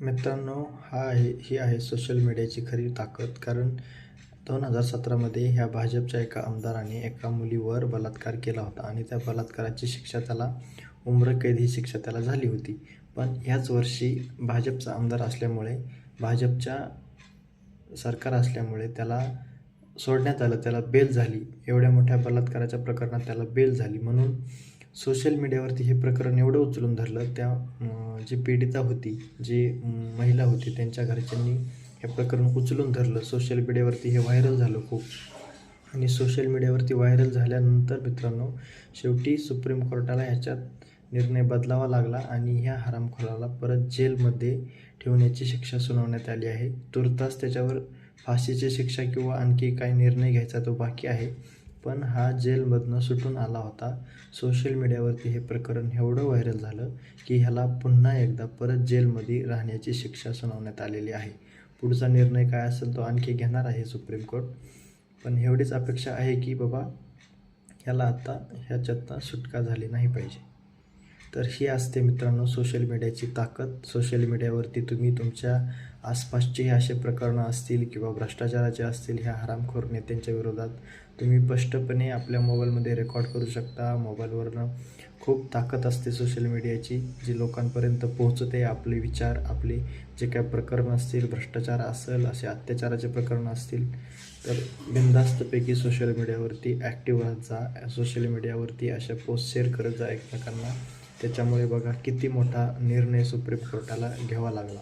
मित्रांनो, ही आहे सोशल मीडियाची खरी ताकद. कारण 2017मध्ये ह्या भाजपच्या एका आमदाराने एका मुलीवर बलात्कार केला होता आणि त्या बलात्काराची शिक्षा त्याला उम्रकैद ही शिक्षा त्याला झाली होती. पण ह्याच वर्षी भाजपचा आमदार असल्यामुळे, भाजपच्या सरकार असल्यामुळे त्याला सोडण्यात आलं, त्याला बेल झाली. एवढ्या मोठ्या बलात्काराच्या प्रकरणात त्याला बेल झाली. म्हणून सोशल मीडियावरती हे प्रकरण एवढं उचलून धरलं. जी पीडिता होती, जी महिला होती, त्यांच्या घरच्यांनी हे प्रकरण उचलून धरलं. सोशल मीडियावरती हे व्हायरल झालं खूप. आणि सोशल मीडियावरती व्हायरल झाल्यानंतर मित्रांनो, शेवटी सुप्रीम कोर्टाला ह्याच्यात निर्णय बदलावा लागला आणि ह्या हरामखोराला परत जेलमध्ये ठेवण्याची शिक्षा सुनावण्यात आली आहे. तुर्तास त्याच्यावर फाशीची शिक्षा किंवा आणखी काही निर्णय घ्यायचा तो बाकी आहे. पण हा जेलमधनं सुटून आला होता. सोशल मीडियावरती हे प्रकरण एवढं व्हायरल झालं की ह्याला पुन्हा एकदा परत जेलमध्ये राहण्याची शिक्षा सुनावण्यात आलेली आहे. पुढचा निर्णय काय असेल तो आणखी घेणार आहे सुप्रीम कोर्ट. पण एवढीच अपेक्षा आहे की बाबा ह्याला आता ह्याच्यातनं सुटका झाली नाही पाहिजे. तर ही असते मित्रांनो सोशल मीडियाची ताकद. सोशल मीडियावरती तुम्ही तुमच्या आसपासचे असे प्रकरणं असतील किंवा भ्रष्टाचाराचे असतील, ह्या हरामखोर नेत्यांच्या विरोधात तुम्ही स्पष्टपणे आपल्या मोबाईलमध्ये रेकॉर्ड करू शकता. मोबाईलवरनं खूप ताकद असते सोशल मीडियाची, जी लोकांपर्यंत पोहोचते. आपले विचार, आपले जे काही प्रकरणं असतील, भ्रष्टाचार असेल, असे अत्याचाराचे प्रकरणं असतील, तर बिनधास्तपैकी सोशल मीडियावरती ॲक्टिव्ह राहत जा. सोशल मीडियावरती अशा पोस्ट शेअर करत जा एकमेकांना. त्याच्यामुळे बघा किती मोठा निर्णय सुप्रीम कोर्टाला घ्यावा लागला.